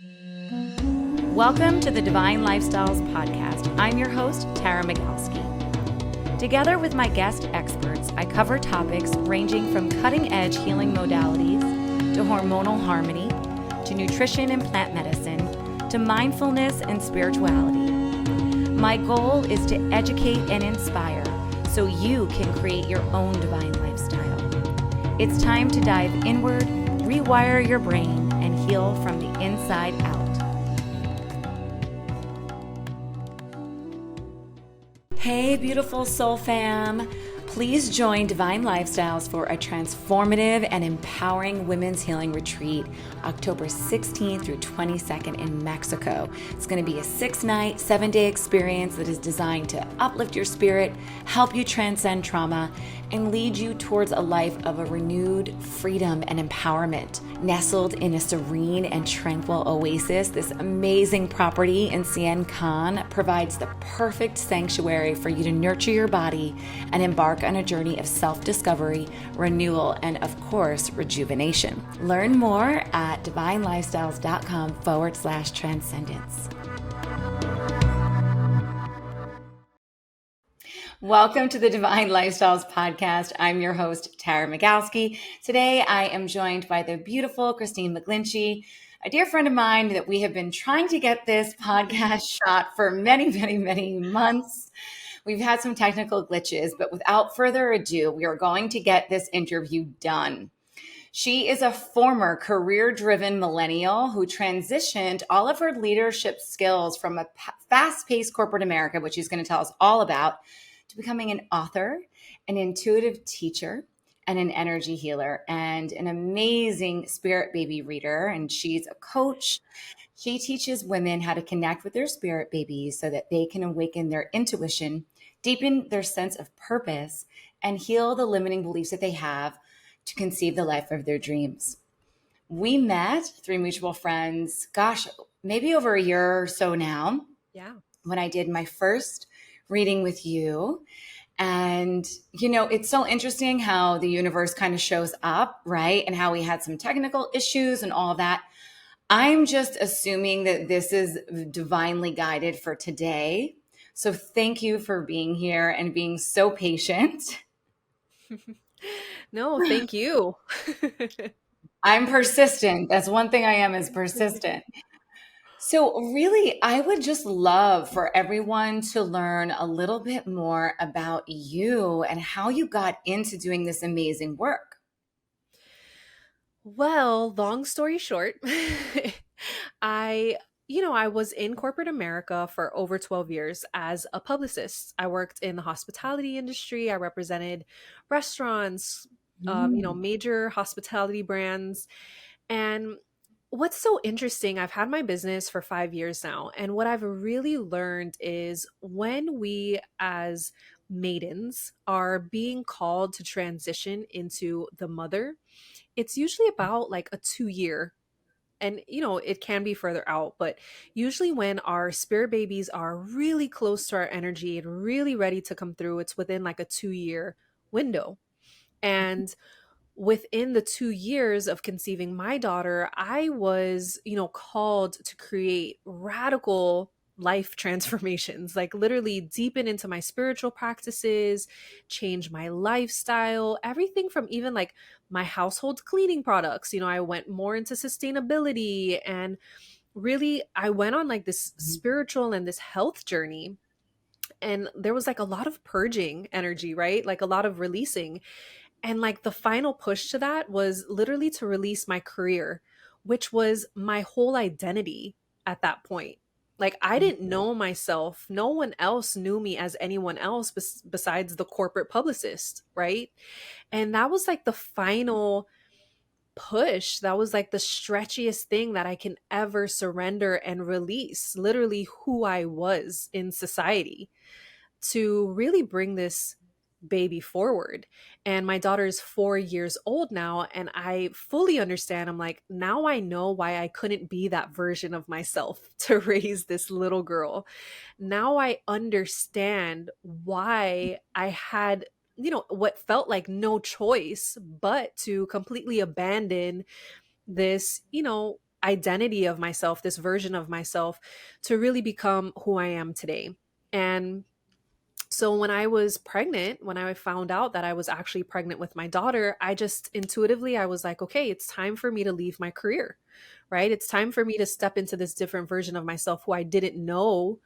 Welcome to the Divine Lifestyles Podcast. I'm your host, Tara Magalski. Together with my guest experts, I cover topics ranging from cutting-edge healing modalities to hormonal harmony, to nutrition and plant medicine, to mindfulness and spirituality. My goal is to educate and inspire so you can create your own divine lifestyle. It's time to dive inward, rewire your brain, and heal from the inside out. Hey, beautiful soul fam. Please join Divine Lifestyles for a transformative and empowering women's healing retreat, October 16th through 22nd in Mexico. It's going to be a 6-night, 7-day experience that is designed to uplift your spirit, help you transcend trauma, and lead you towards a life of a renewed freedom and empowerment. Nestled in a serene and tranquil oasis, this amazing property in Cien Can provides the perfect sanctuary for you to nurture your body and embark on a journey of self-discovery, renewal, and of course, rejuvenation. Learn more at divinelifestyles.com/transcendence. Welcome to the Divine Lifestyles Podcast. I'm your host, Tara Magalski. Today, I am joined by the beautiful Kristine McGlinchey, a dear friend of mine that we have been trying to get this podcast shot for many, many, many months. We've had some technical glitches, but without further ado, we are going to get this interview done. She is a former career-driven millennial who transitioned all of her leadership skills from a fast-paced corporate America, which she's going to tell us all about, to becoming an author, an intuitive teacher, and an energy healer, and an amazing spirit baby reader. And she's a coach. She teaches women how to connect with their spirit babies so that they can awaken their intuition, deepen their sense of purpose, and heal the limiting beliefs that they have to conceive the life of their dreams. We met through mutual friends, maybe over a year or so now. Yeah. When I did my first reading with you. And, it's so interesting how the universe kind of shows up, right? And how we had some technical issues and all that. I'm just assuming that this is divinely guided for today. So thank you for being here and being so patient. No, thank you. I'm persistent. That's one thing I am, is persistent. So really, I would just love for everyone to learn a little bit more about you and how you got into doing this amazing work. Well, long story short, I was in corporate America for over 12 years as a publicist. I worked in the hospitality industry. I represented restaurants, Mm. major hospitality brands. And what's so interesting, I've had my business for 5 years now. And what I've really learned is when we as maidens are being called to transition into the mother, it's usually about like a 2 year, and it can be further out, but usually when our spirit babies are really close to our energy and really ready to come through, it's within like a 2 year window. And within the 2 years of conceiving my daughter, I was, called to create radical life transformations, like literally deepen into my spiritual practices, change my lifestyle, everything from even like my household cleaning products. I went more into sustainability, and really I went on like this spiritual and this health journey. And there was like a lot of purging energy, right? Like a lot of releasing. And like the final push to that was literally to release my career, which was my whole identity at that point. Like I didn't know myself. No one else knew me as anyone else besides the corporate publicist, right? And that was like the final push. That was like the stretchiest thing that I can ever surrender and release, literally who I was in society, to really bring this baby forward. And my daughter is 4 years old now, and I fully understand. I'm like, now I know why I couldn't be that version of myself to raise this little girl. Now I understand why I had, what felt like no choice but to completely abandon this, identity of myself, this version of myself, to really become who I am today. And so when I was pregnant, when I found out that I was actually pregnant with my daughter, I just intuitively, I was like, okay, it's time for me to leave my career, right? It's time for me to step into this different version of myself who I didn't know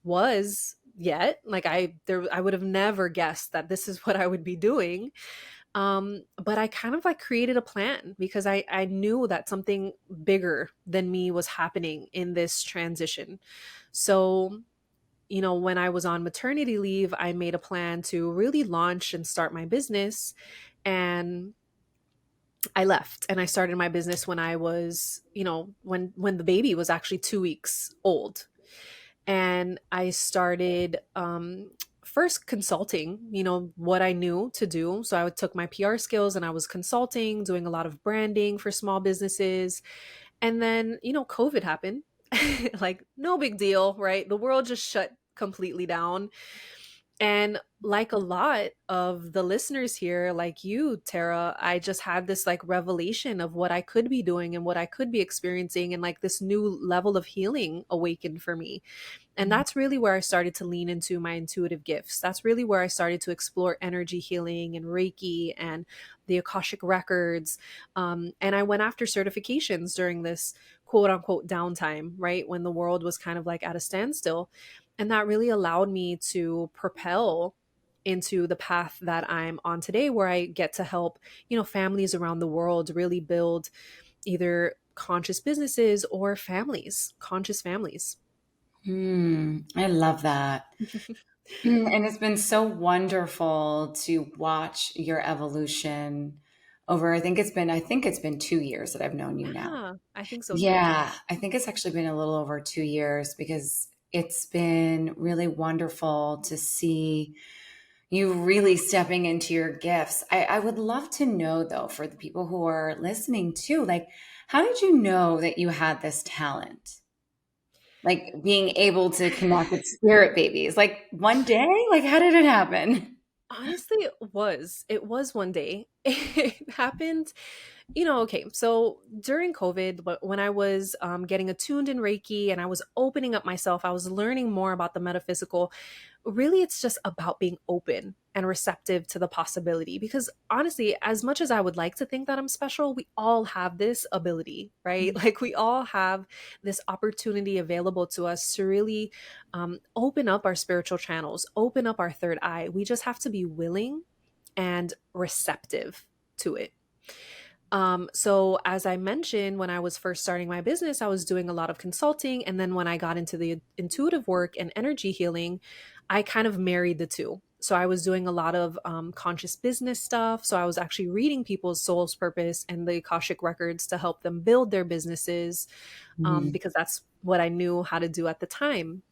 was yet. Like I would have never guessed that this is what I would be doing. But I kind of like created a plan because I knew that something bigger than me was happening in this transition. So, when I was on maternity leave, I made a plan to really launch and start my business. And I left and I started my business when I was, when the baby was actually 2 weeks old. And I started first consulting, what I knew to do. So I took my PR skills and I was consulting, doing a lot of branding for small businesses. And then, COVID happened. Like, no big deal, right? The world just shut completely down. And like a lot of the listeners here, like you, Tara, I just had this like revelation of what I could be doing and what I could be experiencing, and like this new level of healing awakened for me. And that's really where I started to lean into my intuitive gifts. That's really where I started to explore energy healing and Reiki and the Akashic records. And I went after certifications during this quote unquote downtime, right? When the world was kind of like at a standstill. And that really allowed me to propel into the path that I'm on today, where I get to help, families around the world really build either conscious businesses or families, conscious families. I love that. And it's been so wonderful to watch your evolution over, I think it's been 2 years that I've known you now. Yeah, I think so too. Yeah, I think it's actually been a little over 2 years because it's been really wonderful to see you really stepping into your gifts. I would love to know though, for the people who are listening too, like, how did you know that you had this talent? Like being able to connect with spirit babies, like one day? Like, how did it happen? Honestly, it was one day. It happened, okay. So during COVID, but when I was getting attuned in Reiki and I was opening up myself, I was learning more about the metaphysical. Really, it's just about being open and receptive to the possibility. Because honestly, as much as I would like to think that I'm special, we all have this ability, right? Like we all have this opportunity available to us to really open up our spiritual channels, open up our third eye. We just have to be willing and receptive to it. So as I mentioned, when I was first starting my business, I was doing a lot of consulting. And then when I got into the intuitive work and energy healing, I kind of married the two. So I was doing a lot of conscious business stuff. So I was actually reading people's soul's purpose and the Akashic records to help them build their businesses, Mhm. because that's what I knew how to do at the time.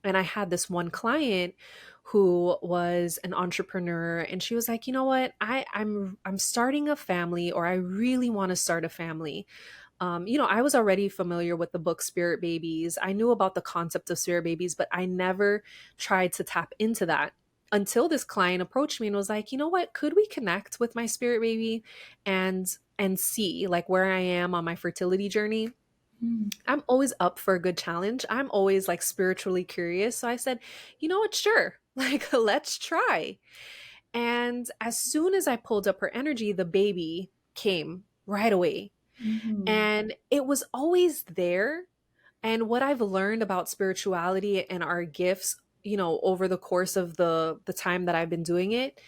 And I had this one client who was an entrepreneur, and she was like, you know what, I'm starting a family, or I really want to start a family. I was already familiar with the book Spirit Babies. I knew about the concept of spirit babies, but I never tried to tap into that until this client approached me and was like, you know what, could we connect with my spirit baby and see like where I am on my fertility journey? Mm. I'm always up for a good challenge. I'm always like spiritually curious. So I said, you know what, sure, like let's try. And as soon as I pulled up her energy, the baby came right away. Mhm. And it was always there. And what I've learned about spirituality and our gifts, over the course of the time that I've been doing it,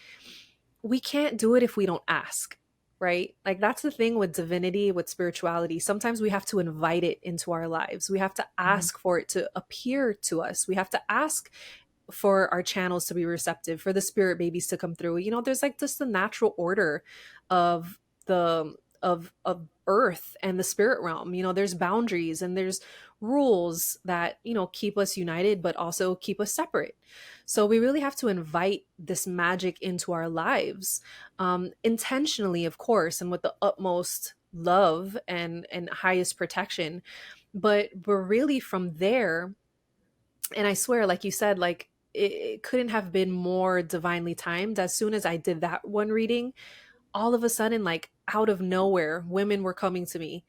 we can't do it if we don't ask, right? Like that's the thing with divinity, with spirituality. Sometimes we have to invite it into our lives. We have to ask for it to appear to us. We have to ask for our channels to be receptive, for the spirit babies to come through. There's like just the natural order of the of earth and the spirit realm. There's boundaries and there's rules that, keep us united but also keep us separate. So we really have to invite this magic into our lives, intentionally, of course, and with the utmost love and highest protection. But we're really from there. And I swear, like you said, like it couldn't have been more divinely timed. As soon as I did that one reading, all of a sudden, like out of nowhere, women were coming to me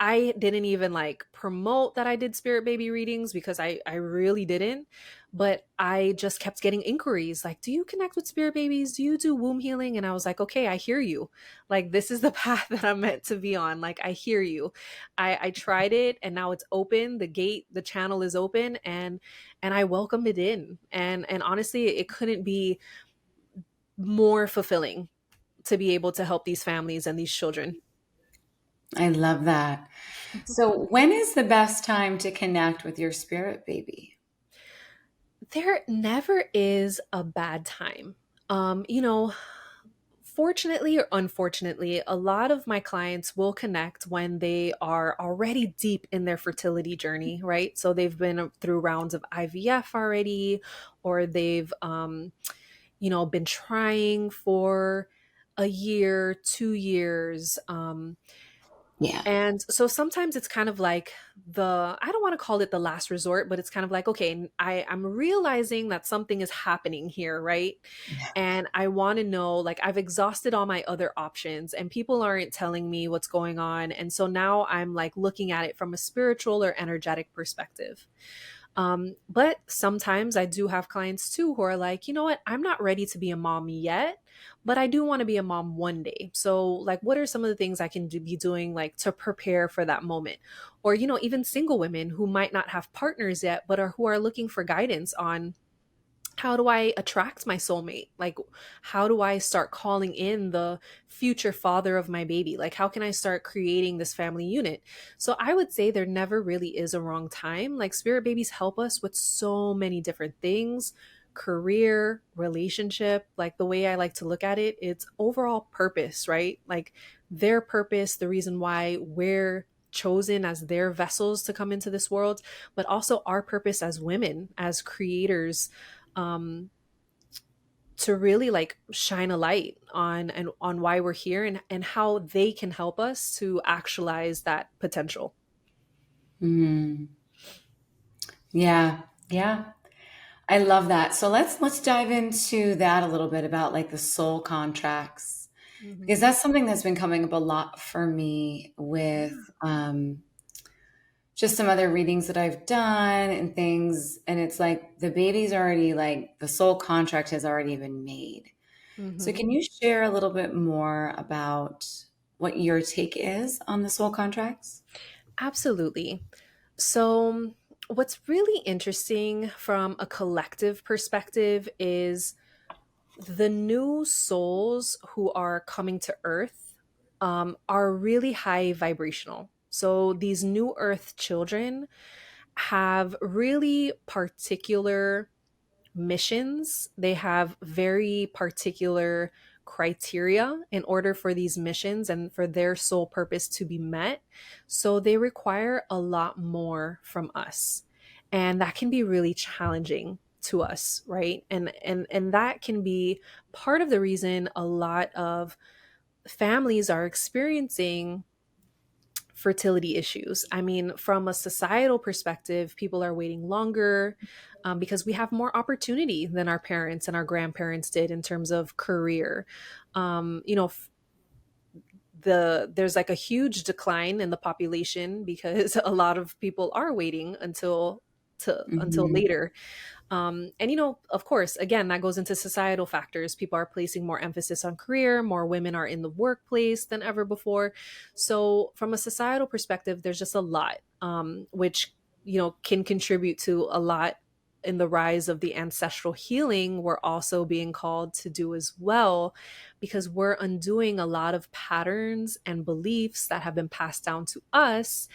I didn't even like promote that I did spirit baby readings because I really didn't. But I just kept getting inquiries like, do you connect with spirit babies? Do you do womb healing? And I was like, okay, I hear you. Like, this is the path that I'm meant to be on. Like, I hear you. I tried it and now it's open. The gate, the channel is open, and I welcome it in. And honestly, it couldn't be more fulfilling to be able to help these families and these children. I love that. So, when is the best time to connect with your spirit baby? There never is a bad time. You know, fortunately or unfortunately, a lot of my clients will connect when they are already deep in their fertility journey, right? So they've been through rounds of IVF already, or they've, been trying for a year, 2 years. Yeah. And so sometimes it's kind of like I don't want to call it the last resort, but it's kind of like, okay, I'm realizing that something is happening here, right? And I want to know, like, I've exhausted all my other options and people aren't telling me what's going on. And so now I'm like looking at it from a spiritual or energetic perspective. But sometimes I do have clients too who are like, you know what, I'm not ready to be a mom yet, but I do want to be a mom one day. So, like, what are some of the things I can be doing, like, to prepare for that moment? Or, even single women who might not have partners yet, but who are looking for guidance on how do I attract my soulmate? Like, how do I start calling in the future father of my baby? Like, how can I start creating this family unit? So, I would say there never really is a wrong time. Like, spirit babies help us with so many different things: career, relationship. Like, the way I like to look at it, it's overall purpose, right? Like, their purpose, the reason why we're chosen as their vessels to come into this world, but also our purpose as women, as creators, um, to really like shine a light on why we're here, and how they can help us to actualize that potential. Mm. Yeah. Yeah. I love that. So let's dive into that a little bit about like the soul contracts, because Mhm. that's something that's been coming up a lot for me with Yeah. just some other readings that I've done and things. And it's like the baby's already like the soul contract has already been made. So Mhm. can you share a little bit more about what your take is on the soul contracts? Absolutely. So, what's really interesting from a collective perspective is the new souls who are coming to Earth are really high vibrational. So, these new Earth children have really particular missions. They have very particular criteria in order for these missions and for their sole purpose to be met. So they require a lot more from us. And that can be really challenging to us, right? And that can be part of the reason a lot of families are experiencing fertility issues. I mean, from a societal perspective, people are waiting longer because we have more opportunity than our parents and our grandparents did in terms of career. Um, you know, f- there's like a huge decline in the population because a lot of people are waiting until Hmm. later. And of course, again, that goes into societal factors. People are placing more emphasis on career, more women are in the workplace than ever before. So, from a societal perspective, there's just a lot, which can contribute to a lot in the rise of the ancestral healing we're also being called to do as well, because we're undoing a lot of patterns and beliefs that have been passed down to us.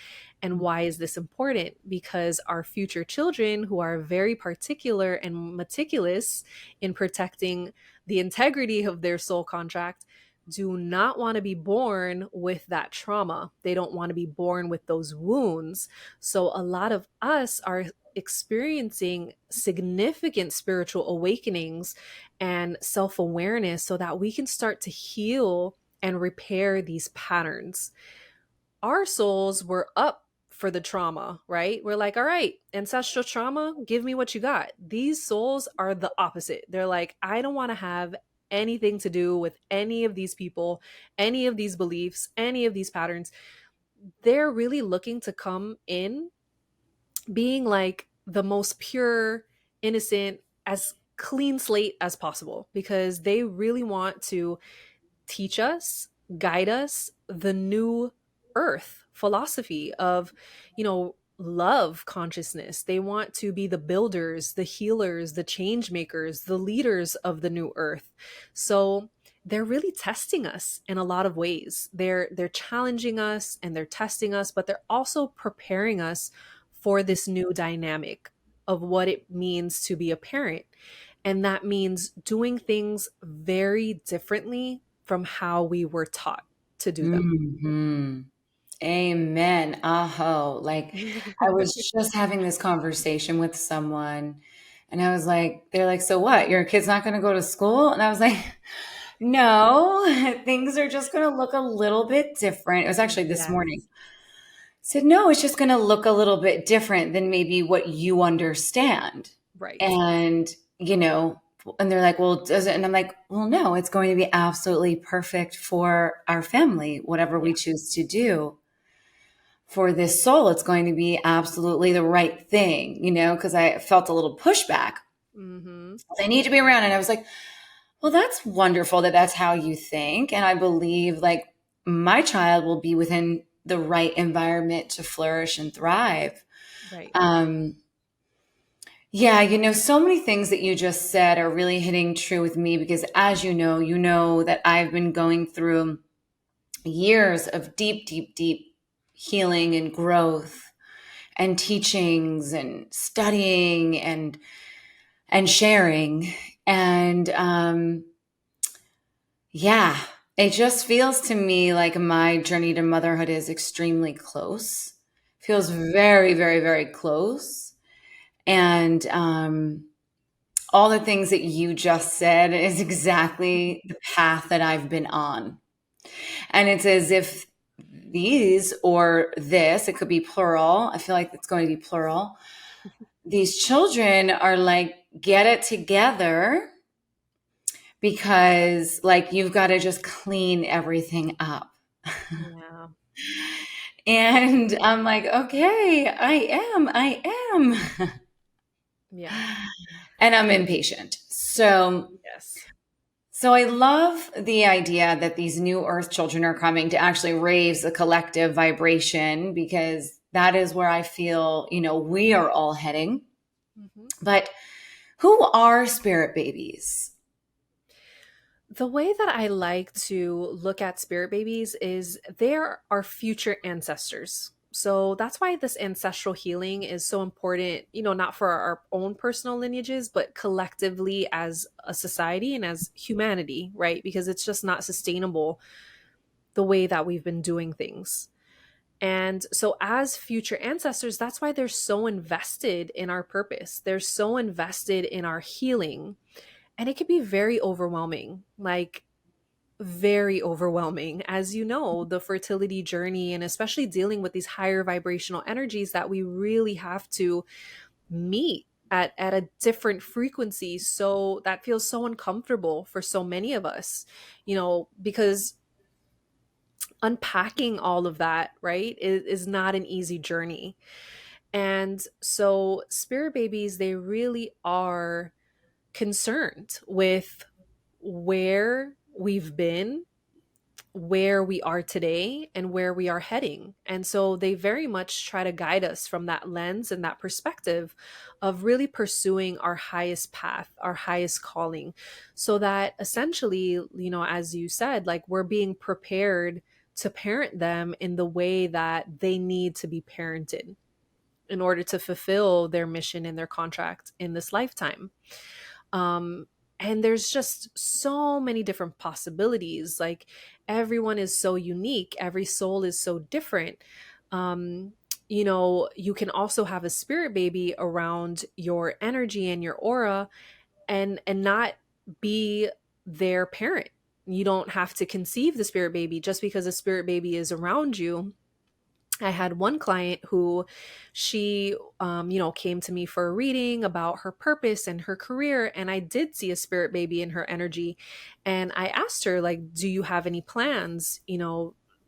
And why is this important? Because our future children, who are very particular and meticulous in protecting the integrity of their soul contract, do not want to be born with that trauma. They don't want to be born with those wounds. So a lot of us are experiencing significant spiritual awakenings and self awareness so that we can start to heal and repair these patterns. Our souls were up for the trauma, right? We're like, all right, ancestral trauma, give me what you got. These souls are the opposite. They're like, I don't want to have anything to do with any of these people, any of these beliefs, any of these patterns. they're really looking to come in being like the most pure, innocent, as clean slate as possible, because they really want to teach us, guide us the new earth philosophy of, love consciousness. They want to be the builders, the healers, the change makers, the leaders of the new earth. So they're really testing us in a lot of ways. They're challenging us and they're testing us, but they're also preparing us for this new dynamic of what it means to be a parent. And that means doing things very differently from how we were taught to do them. Hmm. Amen. Aho. Like I was just having this conversation with someone and I was like, they're like, so what? Your kid's not going to go to school? And I was like, no, things are just going to look a little bit different. It was actually this morning. Yes. Said, no, it's just going to look a little bit different than maybe what you understand. Right. And, and they're like, well, does it? And I'm like, well, no, it's going to be absolutely perfect for our family, whatever we Yeah. choose to do. For this soul, it's going to be absolutely the right thing, because I felt a little pushback. Mm-hmm. They need to be around. And I was like, well, that's wonderful that that's how you think. And I believe like my child will be within the right environment to flourish and thrive. Right. Um, yeah, so many things that you just said are really hitting true with me because as you know that I've been going through years of deep, deep, deep healing and growth and teachings and studying and sharing. And yeah, it just feels to me like my journey to motherhood is extremely close. Feels very, very, very close. And all the things that you just said is exactly the path that I've been on. And it's as if these or this, it could be plural. I feel like it's going to be plural. These children are like, get it together because like you've got to just clean everything up. Yeah. And I'm like, okay, I am. Yeah. And I'm impatient. Yes. So I love the idea that these new earth children are coming to actually raise a collective vibration because that is where I feel, we are all heading. Mm-hmm. But who are spirit babies? The way that I like to look at spirit babies is they're our future ancestors. So that's why this ancestral healing is so important, not for our own personal lineages, but collectively as a society and as humanity, right? Because it's just not sustainable the way that we've been doing things. And so, as future ancestors, that's why they're so invested in our purpose. They're so invested in our healing. And it can be very overwhelming, like very overwhelming, as you know, the fertility journey, and especially dealing with these higher vibrational energies that we really have to meet at a different frequency. So that feels so uncomfortable for so many of us, because unpacking all of that, right, is not an easy journey. And so spirit babies, they really are concerned with where we've been, where we are today, and where we are heading. And so they very much try to guide us from that lens and that perspective of really pursuing our highest path, our highest calling, so that essentially, as you said, like we're being prepared to parent them in the way that they need to be parented in order to fulfill their mission and their contract in this lifetime. Um, and there's just so many different possibilities. Like everyone is so unique, every soul is so different. Um, you can also have a spirit baby around your energy and your aura and not be their parent. You don't have to conceive the spirit baby just because a spirit baby is around you. I had one client who she, came to me for a reading about her purpose and her career. And I did see a spirit baby in her energy. And I asked her, like, do you have any plans,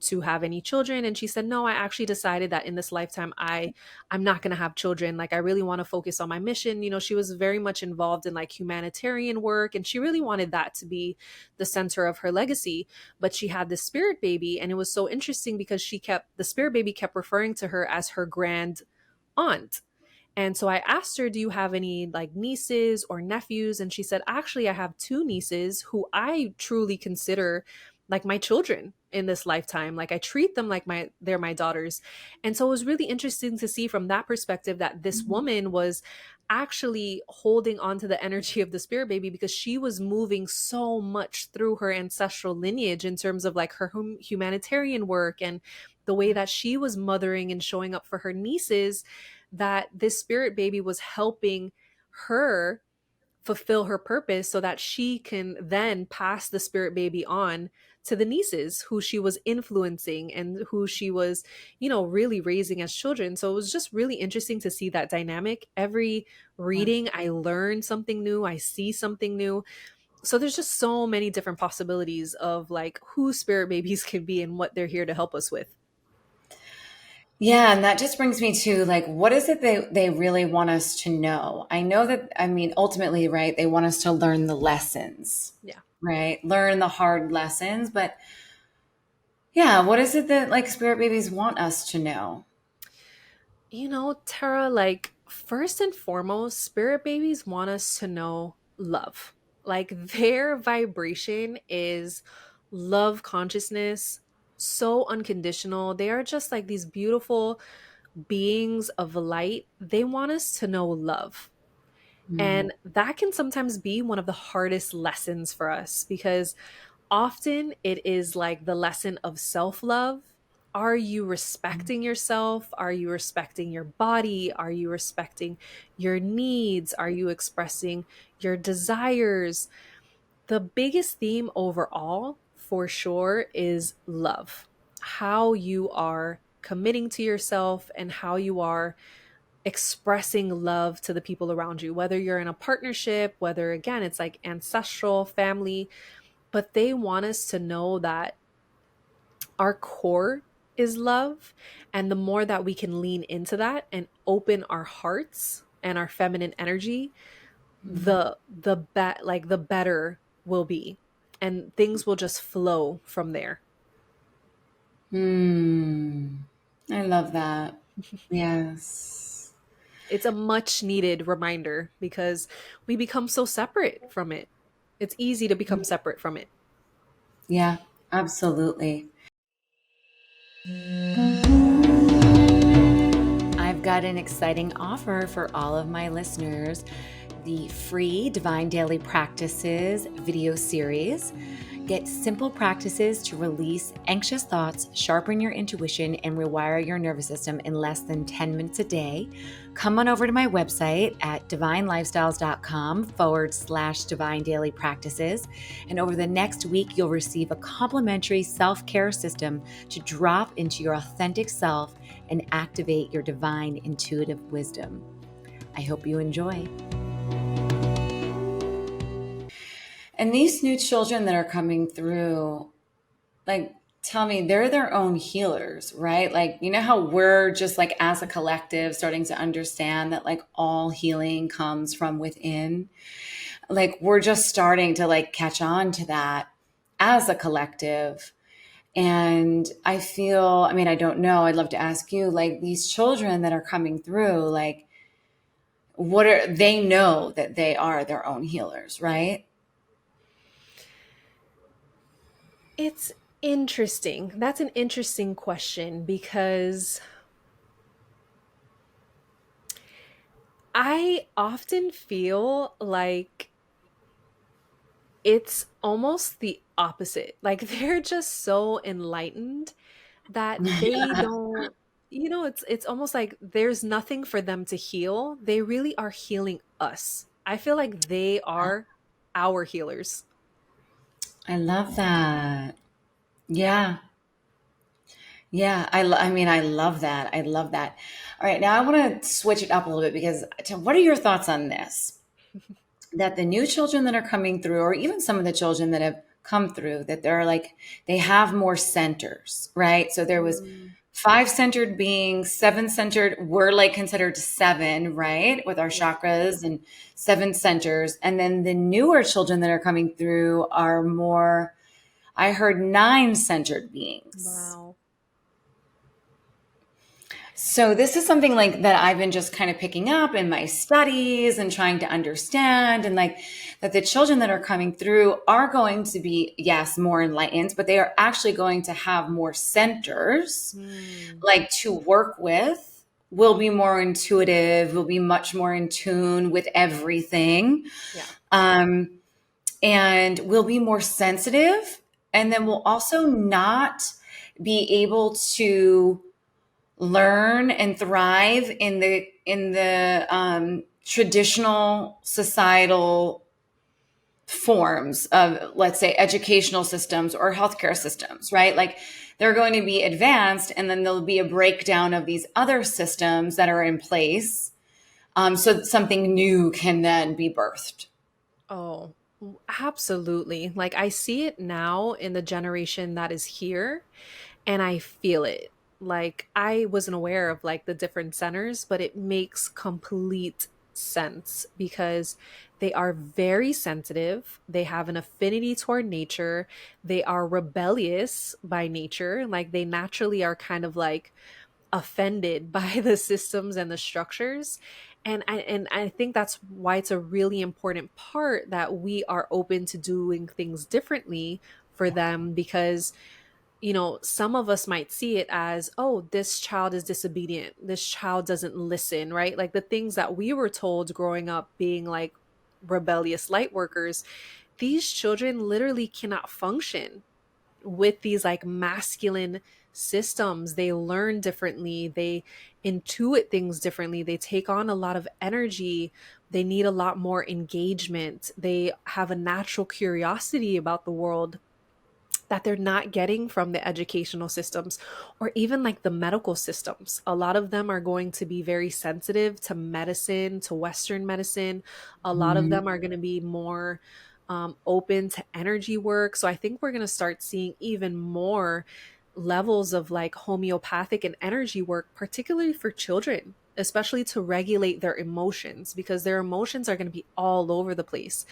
to have any children. And she said, no, I actually decided that in this lifetime, I'm not going to have children. Like, I really want to focus on my mission. She was very much involved in like humanitarian work, and she really wanted that to be the center of her legacy. But she had this spirit baby, and it was so interesting because the spirit baby kept referring to her as her grand aunt. And so I asked her, do you have any like nieces or nephews? And she said, actually, I have two nieces who I truly consider like my children in this lifetime. Like, I treat them like they're my daughters. And so it was really interesting to see from that perspective that this woman was actually holding on to the energy of the spirit baby, because she was moving so much through her ancestral lineage in terms of like her humanitarian work and the way that she was mothering and showing up for her nieces, that this spirit baby was helping her fulfill her purpose so that she can then pass the spirit baby on to the nieces who she was influencing and who she was, really raising as children. So it was just really interesting to see that dynamic. Every reading, I learn something new, I see something new. So there's just so many different possibilities of like who spirit babies can be and what they're here to help us with. Yeah, and that just brings me to like, what is it they really want us to know? I know that, I mean, ultimately, right, they want us to learn the lessons, Yeah. right? Learn the hard lessons. But yeah, what is it that like spirit babies want us to know? Tara, like, first and foremost, spirit babies want us to know love. Like, their vibration is love consciousness, so unconditional. They are just like these beautiful beings of light. They want us to know love. Mm, And that can sometimes be one of the hardest lessons for us, because often it is like the lesson of self love. Are you respecting yourself? Are you respecting your body? Are you respecting your needs? Are you expressing your desires? The biggest theme overall, for sure, is love. How you are committing to yourself and how you are expressing love to the people around you, whether you're in a partnership, whether again it's like ancestral family. But they want us to know that our core is love, and the more that we can lean into that and open our hearts and our feminine energy, the better will be, and things will just flow from there. mm, I love that. Yes. It's a much needed reminder because we become so separate from it. It's easy to become separate from it. Yeah, absolutely. I've got an exciting offer for all of my listeners: the free Divine Daily Practices video series. Get simple practices to release anxious thoughts, sharpen your intuition, and rewire your nervous system in less than 10 minutes a day. Come on over to my website at divinelifestyles.com/divine daily practices. And over the next week, you'll receive a complimentary self-care system to drop into your authentic self and activate your divine intuitive wisdom. I hope you enjoy. And these new children that are coming through, like, tell me, they're their own healers, right? Like, you know how we're just like as a collective starting to understand that like all healing comes from within? Like, we're just starting to like catch on to that as a collective. And I feel, I mean, I don't know, I'd love to ask you, like, these children that are coming through, like, what are they know that they are their own healers, right? It's interesting. That's an interesting question because I often feel like it's almost the opposite. Like they're just so enlightened that they don't, it's almost like there's nothing for them to heal. They really are healing us. I feel like they are our healers. I love that. Yeah. Yeah. I mean, I love that. I love that. All right. Now I want to switch it up a little bit because what are your thoughts on this? That the new children that are coming through, or even some of the children that have come through, that they're like, they have more centers, right? So there was Mm, 5 centered beings, 7 centered, we're like considered 7, right? With our yeah. chakras and 7 centers. And then the newer children that are coming through are more, I heard 9 centered beings. Wow. So this is something like that I've been just kind of picking up in my studies and trying to understand, and like that the children that are coming through are going to be, yes, more enlightened, but they are actually going to have more centers Mm, like to work with, will be more intuitive, will be much more in tune with everything. yeah. Um, and will be more sensitive, and then will also not be able to learn and thrive in the traditional societal forms of, let's say, educational systems or healthcare systems, right? Like they're going to be advanced, and then there'll be a breakdown of these other systems that are in place, so that something new can then be birthed. Oh, absolutely. Like I see it now in the generation that is here, and I feel it. Like I wasn't aware of like the different centers, but it makes complete sense because they are very sensitive. They have an affinity toward nature. They are rebellious by nature. Like they naturally are kind of like offended by the systems and the structures. And I think that's why it's a really important part that we are open to doing things differently for them, because some of us might see it as, oh, this child is disobedient, this child doesn't listen, right? Like the things that we were told growing up being like rebellious light workers, these children literally cannot function with these like masculine systems. They learn differently, they intuit things differently, they take on a lot of energy, they need a lot more engagement, they have a natural curiosity about the world that they're not getting from the educational systems or even like the medical systems. A lot of them are going to be very sensitive to medicine, to Western medicine. A lot of them Mhm. are going to be more open to energy work. So I think we're going to start seeing even more levels of like homeopathic and energy work, particularly for children, especially to regulate their emotions, because their emotions are going to be all over the place.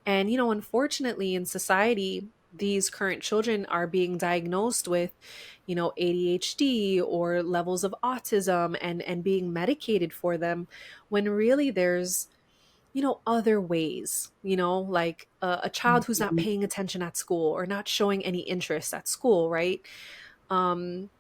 And, unfortunately, in society, these current children are being diagnosed with, ADHD or levels of autism, and being medicated for them, when really there's, other ways, like a child who's not Mhm. paying attention at school or not showing any interest at school, right? Um,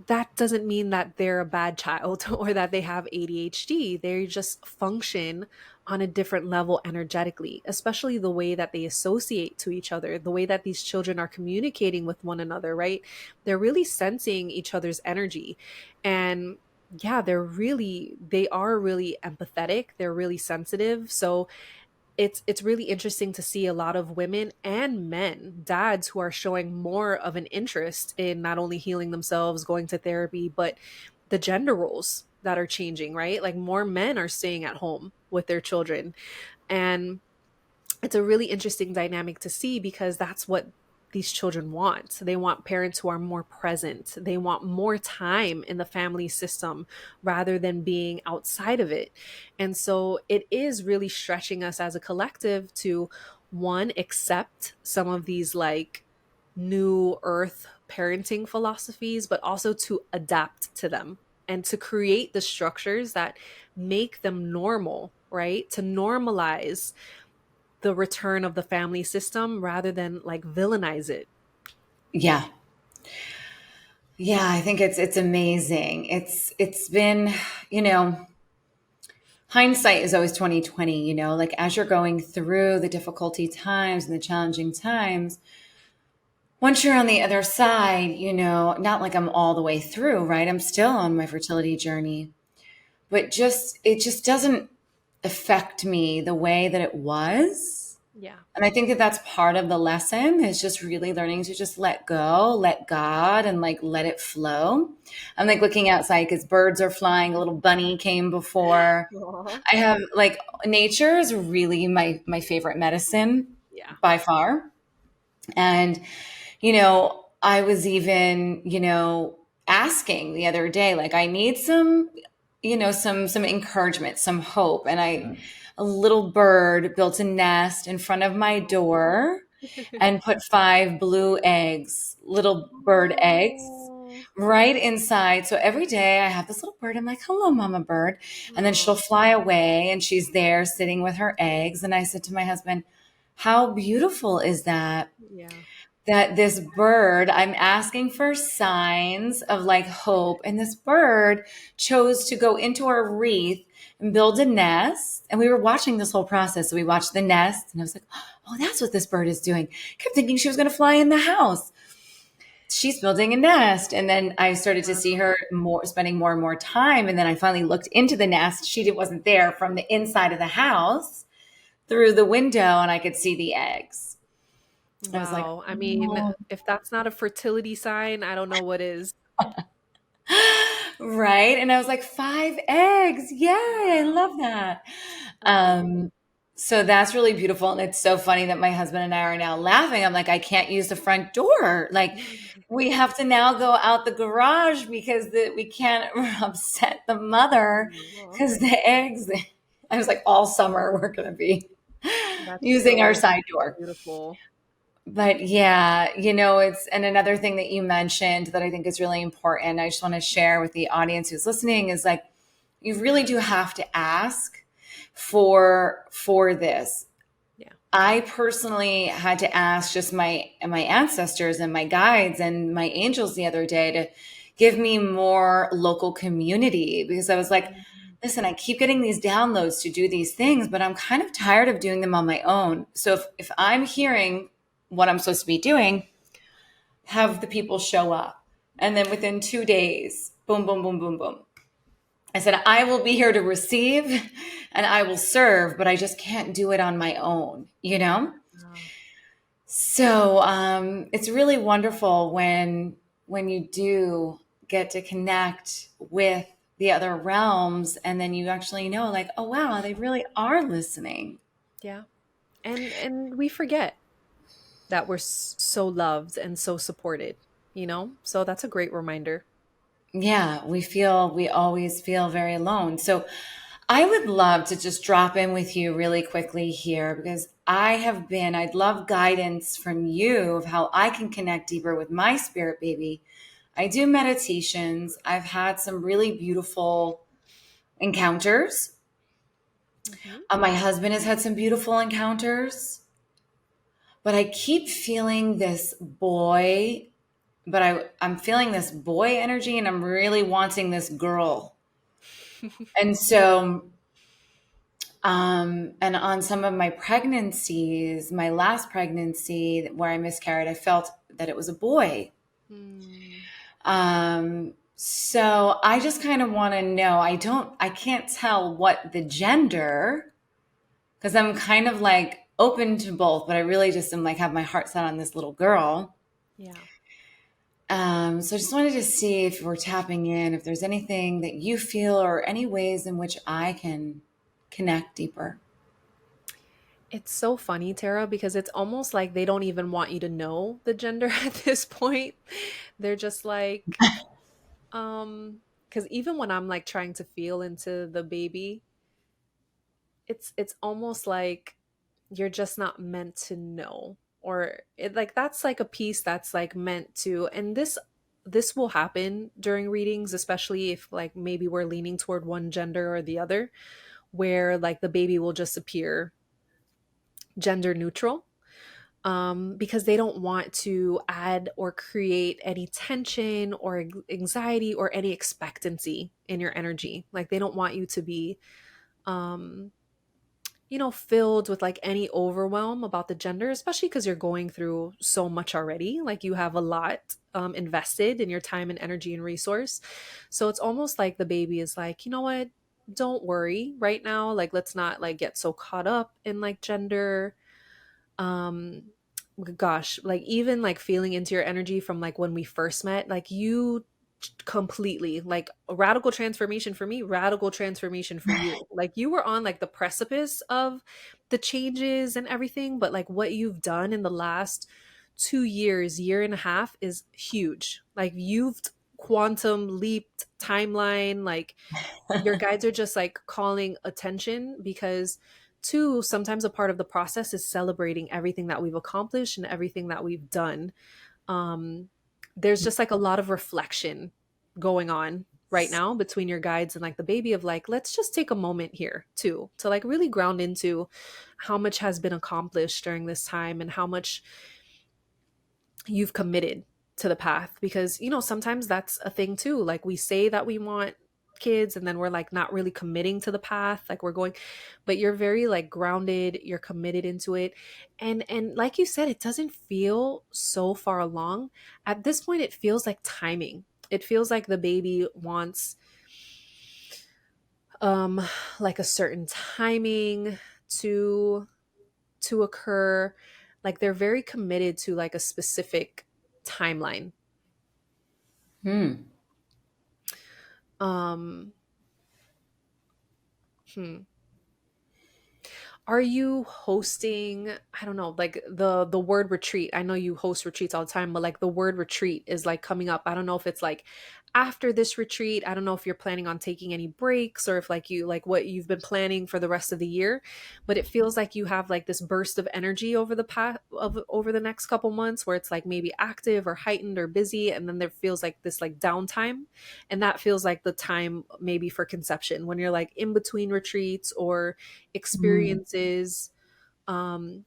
that doesn't mean that they're a bad child or that they have ADHD. They just function on a different level energetically, especially the way that they associate to each other, the way that these children are communicating with one another, right? They're really sensing each other's energy. And yeah, they are really empathetic. They're really sensitive. So it's really interesting to see a lot of women and men, dads, who are showing more of an interest in not only healing themselves, going to therapy, but the gender roles that are changing, right? Like more men are staying at home with their children. And it's a really interesting dynamic to see because that's what these children want. They want parents who are more present. They want more time in the family system rather than being outside of it. And so it is really stretching us as a collective to, one, accept some of these like new earth parenting philosophies, but also to adapt to them and to create the structures that make them normal, right? To normalize the return of the family system rather than like villainize it. Yeah. Yeah, I think it's amazing. It's been, you know, hindsight is always 2020, like as you're going through the difficulty times and the challenging times, once you're on the other side, not like I'm all the way through, right? I'm still on my fertility journey, but it just doesn't affect me the way that it was. Yeah. And I think that that's part of the lesson, is just really learning to just let go, let God, and like let it flow. I'm like looking outside because birds are flying. A little bunny came before. Aw. I have like, nature is really my favorite medicine Yeah. by far. And, I was even, asking the other day, like, I need some, some encouragement, some hope. And a little bird built a nest in front of my door and put 5 blue eggs, little bird eggs, Oh, right inside. So every day I have this little bird. I'm like, hello, mama bird. And then she'll oh, fly away and she's there sitting with her eggs. And I said to my husband, how beautiful is that? yeah. That this bird, I'm asking for signs of like hope. And this bird chose to go into our wreath and build a nest. And we were watching this whole process. So we watched the nest and I was like, oh, that's what this bird is doing. Kept thinking she was going to fly in the house. She's building a nest. And then I started to see her more, spending more and more time. And then I finally looked into the nest. She wasn't there from the inside of the house through the window and I could see the eggs. I was like, Wow. I mean, oh. if that's not a fertility sign, I don't know what is. Right. And I was like, 5 eggs. Yay. I love that. Oh. Um, so that's really beautiful. And it's so funny that my husband and I are now laughing. I'm like, I can't use the front door. Like, we have to now go out the garage because we can't upset the mother Oh, because the eggs, I was like, all summer we're going to be that's using our so side door. beautiful. But yeah, and another thing that you mentioned that I think is really important, I just want to share with the audience who's listening is like, you really do have to ask for this. Yeah. I personally had to ask just my ancestors and my guides and my angels the other day to give me more local community because I was like, listen, I keep getting these downloads to do these things, but I'm kind of tired of doing them on my own. So if I'm hearing what I'm supposed to be doing, have the people show up. And then within 2 days, boom, boom, boom, boom, boom. I said, I will be here to receive and I will serve, but I just can't do it on my own, Wow. So it's really wonderful when you do get to connect with the other realms and then you actually know like, oh wow, they really are listening. Yeah. And we forget that we're so loved and so supported, you know? So that's a great reminder. Yeah, we always feel very alone. So I would love to just drop in with you really quickly here because I'd love guidance from you of how I can connect deeper with my spirit baby. I do meditations. I've had some really beautiful encounters. Hmm. My husband has had some beautiful encounters, but I keep feeling this boy, but I'm feeling this boy energy and I'm really wanting this girl. And so and on some of my pregnancies, my last pregnancy where I miscarried, I felt that it was a boy. Hmm. So I just kind of want to know, I can't tell what the gender, because I'm kind of like open to both, but I really just am like have my heart set on this little girl. Yeah. So I just wanted to see if we're tapping in, if there's anything that you feel or any ways in which I can connect deeper. It's so funny, Tara, because it's almost like they don't even want you to know the gender at this point. They're just like, because even when I'm like trying to feel into the baby, it's almost like you're just not meant to know. Or it like that's like a piece that's like meant to, and this will happen during readings, especially if like maybe we're leaning toward one gender or the other, where like the baby will just appear gender neutral, because they don't want to add or create any tension or anxiety or any expectancy in your energy. Like they don't want you to be, um, filled with like any overwhelm about the gender, especially because you're going through so much already. Like you have a lot invested in your time and energy and resource. So it's almost like the baby is like, you know what? Don't worry right now. Like, let's not like get so caught up in like gender. um Gosh, like even like feeling into your energy from like when we first met, like you completely like a radical transformation for me, radical transformation for you. Like you were on like the precipice of the changes and everything, but like what you've done in the last 2 years, year and a half is huge. Like you've quantum leaped timeline. Like your guides are just like calling attention because two, sometimes a part of the process is celebrating everything that we've accomplished and everything that we've done. um there's just like a lot of reflection going on right now between your guides and like the baby of like, let's just take a moment here too to like really ground into how much has been accomplished during this time and how much you've committed to the path. Because sometimes that's a thing too, like we say that we want kids and then we're like not really committing to the path, like we're going, but you're very like grounded, you're committed into it. And like you said, it doesn't feel so far along at this point. It feels like timing. It feels like the baby wants um like a certain timing to occur. Like they're very committed to like a specific timeline. Hmm. um hmm. Are you hosting, I don't know, like the word retreat? I know you host retreats all the time, but like the word retreat is like coming up. I don't know if it's like after this retreat. I don't know if you're planning on taking any breaks or if like you like what you've been planning for the rest of the year, but it feels like you have like this burst of energy over the past of over the next couple months where it's like maybe active or heightened or busy, and then there feels like this like downtime. And that feels like the time maybe for conception when you're like in between retreats or Hmm. experiences.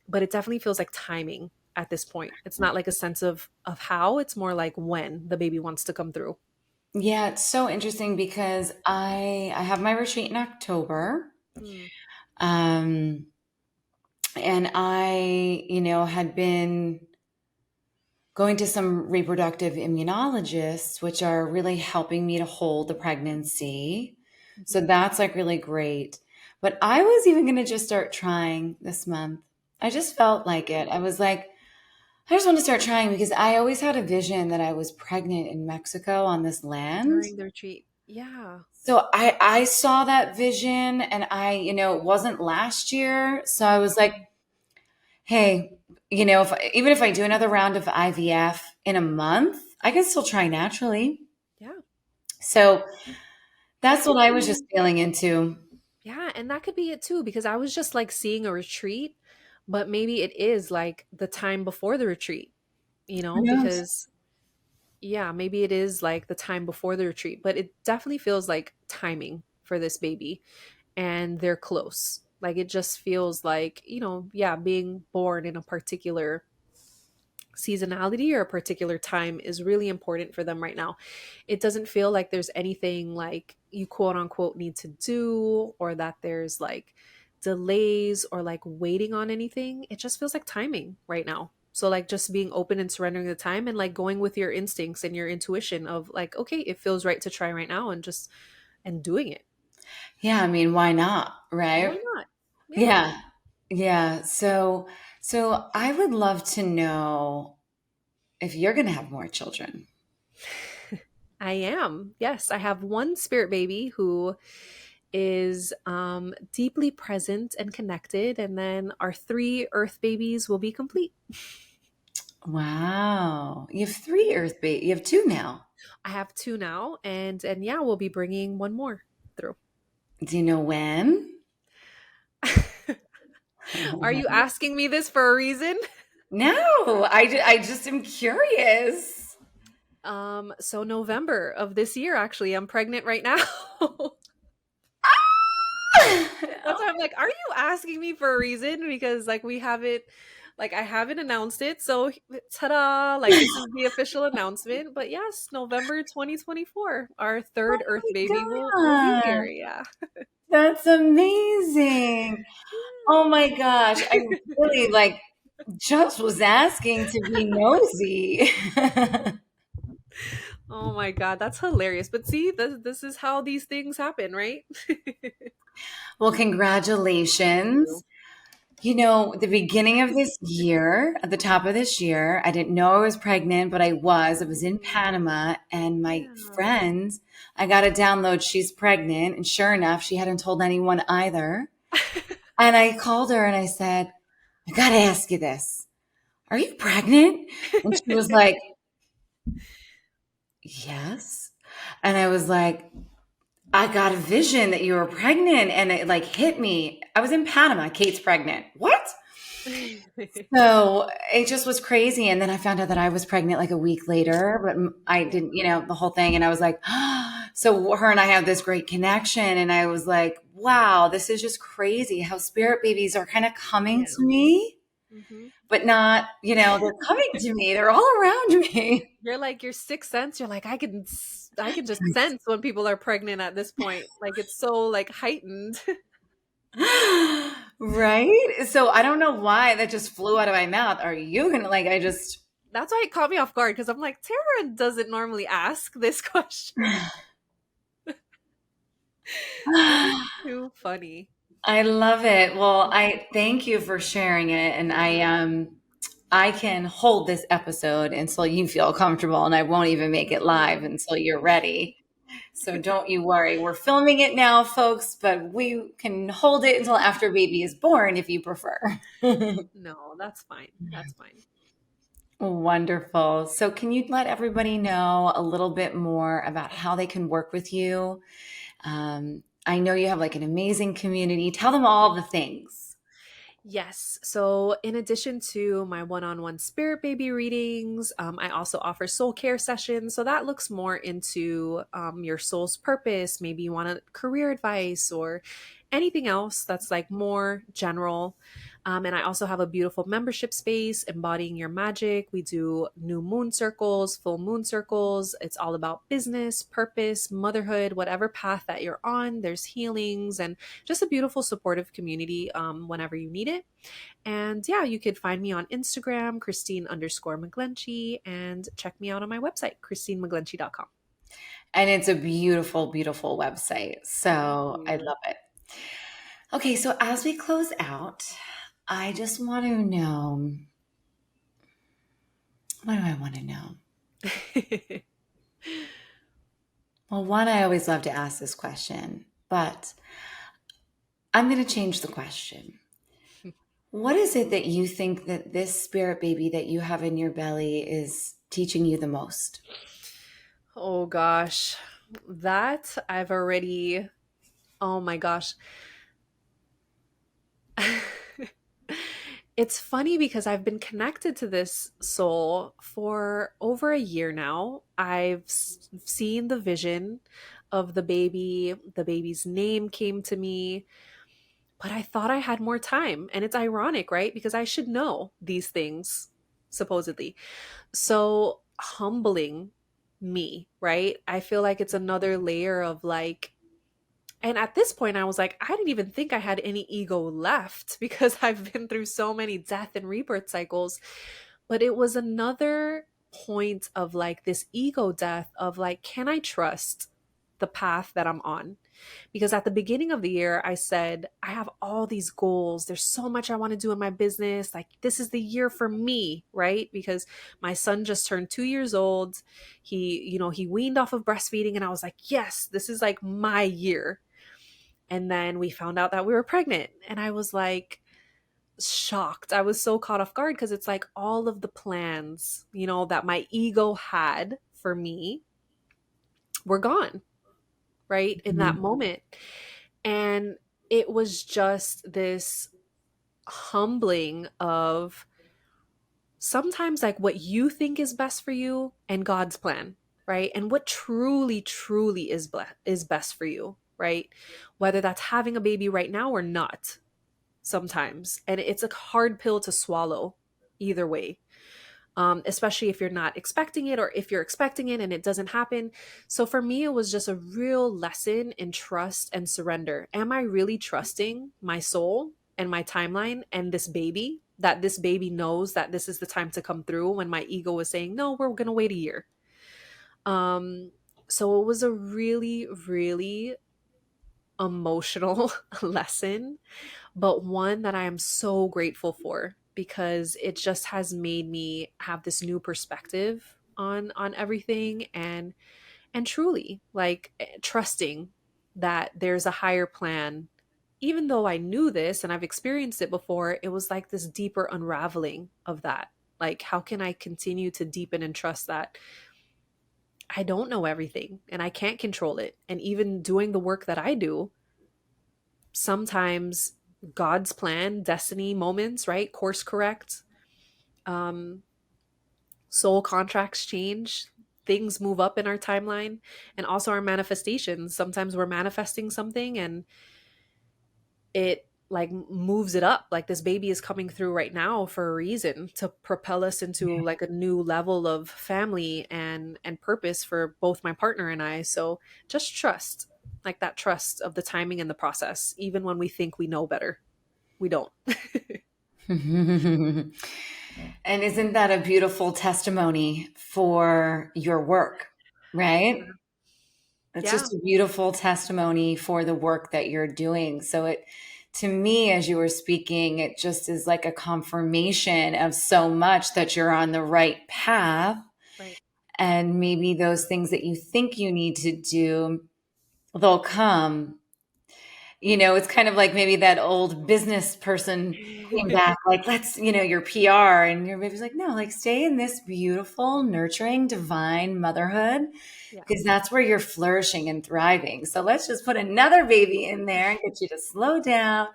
But it definitely feels like timing at this point. It's not like a sense of how, it's more like when the baby wants to come through. Yeah, it's so interesting because I have my retreat in October. Mm, Um, and I, had been going to some reproductive immunologists, which are really helping me to hold the pregnancy. So mhm. that's like really great. But I was even going to just start trying this month. I just felt like it. I was like, I just want to start trying because I always had a vision that I was pregnant in Mexico on this land. During the retreat. Yeah. So I saw that vision and it wasn't last year. So I was like, Mhm. hey, even if I do another round of IVF in a month, I can still try naturally. Yeah. So That that's could what I was just be, feeling into. yeah, and that could be it too, because I was just like seeing a retreat, but maybe it is like the time before the retreat, Who knows? because yeah, maybe it is like the time before the retreat, but it definitely feels like timing for this baby and they're close. Like it just feels like, yeah, being born in a particular seasonality or a particular time is really important for them right now. It doesn't feel like there's anything like you quote unquote need to do, or that there's like delays or like waiting on anything. It just feels like timing right now. So like just being open and surrendering the time and like going with your instincts and your intuition of like, okay, it feels right to try right now, and just and doing it. Yeah, I mean, why not? Why Right? not? Yeah. Yeah. Yeah. So I would love to know if you're going to have more children. I am. Yes, I have one spirit baby who is deeply present and connected, and then our three earth babies will be complete. Wow. You have three Earth babies. You have two now. I have two now, and yeah, we'll be bringing one more through. Do you know when? Are you asking me this for a reason? No, I just am curious. So November of this year, actually, I'm pregnant right now. That's why I'm like, are you asking me for a reason? Because like we haven't, like I haven't announced it. So ta-da! Like this is the official announcement. But yes, November 2024, our third Earth Oh baby will be my here. God. Yeah. That's amazing. Oh my gosh. I really just was asking to be nosy. Oh my God, that's hilarious. But see, this is how these things happen, right? Well, Thank you. congratulations. The beginning of this year, at the top of this year, I didn't know I was pregnant, but I was. I was in Mm, Panama, and my yeah. friend, I got a download, she's pregnant. And sure enough, she hadn't told anyone either. And I called her and I said, I got to ask you this. are you pregnant? And she was like, yes. And I was like, I got a vision that you were pregnant, and it like hit me. I was in Panama. Kate's pregnant. What? So it just was crazy. And then I found out that I was pregnant like a week later, but I didn't, the whole thing. And I was like, so her and I have this great connection. And I was like, wow, this is just crazy how spirit babies are kind of coming Yeah. to me, Hmm. but not, they're coming to me. They're all around me. You're like your sixth sense. You're like, I can just sense when people are pregnant at this point. Like it's so like heightened. Right? So I don't know why that just flew out of my mouth. Are you gonna like I just That's why it caught me off guard because I'm like, Tara doesn't normally ask this question. It's too funny. I love it. Well, I thank you for sharing it, and I can hold this episode until you feel comfortable, and I won't even make it live until you're ready. So don't you worry. We're filming it now, folks, but we can hold it until after baby is born if you prefer. No, that's fine. That's fine. Wonderful. So, can you let everybody know a little bit more about how they can work with you? I know you have like an amazing community. Tell them all the things. Yes. So, in addition to my one on one spirit baby readings, I also offer soul care sessions. So, that looks more into your soul's purpose. Maybe you want a career advice or anything else that's like more general. And I also have a beautiful membership space, Embodying Your Magic. We do new moon circles, full moon circles. It's all about business, purpose, motherhood, whatever path that you're on. There's healings and just a beautiful supportive community whenever you need it. And yeah, you could find me on Instagram, Kristine_McGlinchey, and check me out on my website, KristineMcGlinchey.com. And it's a beautiful, beautiful website. So I love it. Okay, so as we close out, I just want to know, what do I want to know? Well, one, I always love to ask this question, but I'm going to change the question. What is it that you think that this spirit baby that you have in your belly is teaching you the most? Oh gosh, that I've already, oh my gosh. It's funny because I've been connected to this soul for over a year now. I've seen the vision of the baby. The baby's name came to me, but I thought I had more time. And it's ironic, right? Because I should know these things, supposedly. So humbling me, right? I feel like it's another layer of like, and at this point, I was like, I didn't even think I had any ego left because I've been through so many death and rebirth cycles. But it was another point of like this ego death of like, can I trust the path that I'm on? Because at the beginning of the year, I said, I have all these goals. There's so much I want to do in my business. Like, this is the year for me, right? Because my son just turned 2 years old. He weaned off of breastfeeding. And I was like, yes, this is like my year. And then we found out that we were pregnant. And I was like, shocked. I was so caught off guard because it's like all of the plans, that my ego had for me were gone, right? In that moment. And it was just this humbling of sometimes like what you think is best for you and God's plan, right? And what truly, truly is best for you, right? Whether that's having a baby right now or not, sometimes. And it's a hard pill to swallow either way. Especially if you're not expecting it or if you're expecting it and it doesn't happen. So for me, it was just a real lesson in trust and surrender. Am I really trusting my soul and my timeline and this baby, that this baby knows that this is the time to come through when my ego was saying, no, we're going to wait a year. So it was a really, really emotional lesson, but one that I am so grateful for because it just has made me have this new perspective on everything and truly like trusting that there's a higher plan. Even though I knew this and I've experienced it before, it was like this deeper unraveling of that. Like, how can I continue to deepen and trust that I don't know everything and I can't control it? And even doing the work that I do, sometimes God's plan, destiny moments, right? Course correct. Um, Soul contracts change. Things move up in our timeline, and also our manifestations. Sometimes we're manifesting something and it like moves it up. Like this baby is coming through right now for a reason, to propel us into like a new level of family and purpose for both my partner and I. So just trust, like that trust of the timing and the process, even when we think we know better, we don't. And isn't that a beautiful testimony for your work, right? It's Yeah. just a beautiful testimony for the work that you're doing. So it, to me, as you were speaking, it just is like a confirmation of so much that you're on the right path. Right. And maybe those things that you think you need to do, they'll come. You know, it's kind of like maybe that old business person came back, like, let's, your PR, and your baby's like, no, like, stay in this beautiful, nurturing, divine motherhood, Yeah. because that's where you're flourishing and thriving. So let's just put another baby in there and get you to slow down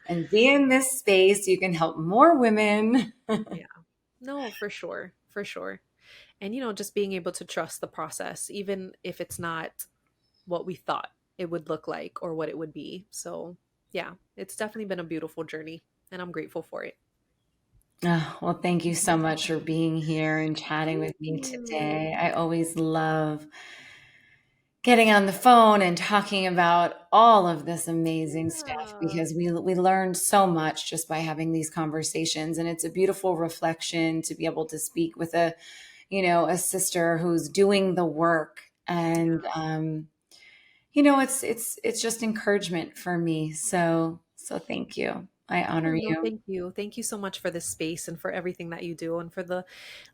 and be in this space so you can help more women. Yeah. No, for sure. For sure. And, just being able to trust the process, even if it's not what we thought it would look like or what it would be. So, yeah, it's definitely been a beautiful journey and I'm grateful for it. Oh, well, thank you so much for being here and chatting Thank with me you. today. I always love getting on the phone and talking about all of this amazing stuff, Yeah. because we learned so much just by having these conversations, and it's a beautiful reflection to be able to speak with a sister who's doing the work. And Yeah. it's just encouragement for me. So thank you. I Yeah, honor no, you. thank you. Thank you so much for this space and for everything that you do and for the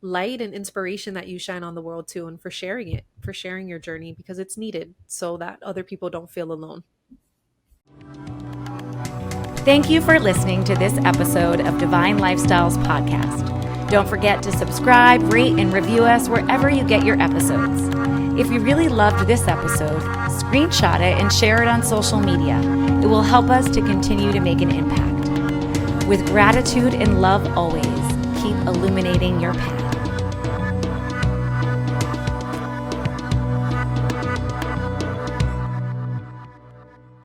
light and inspiration that you shine on the world too, and for sharing it, for sharing your journey, because it's needed so that other people don't feel alone. Thank you for listening to this episode of Divine Lifestyles Podcast. Don't forget to subscribe, rate, and review us wherever you get your episodes. If you really loved this episode, screenshot it and share it on social media. It will help us to continue to make an impact. With gratitude and love always, keep illuminating your path.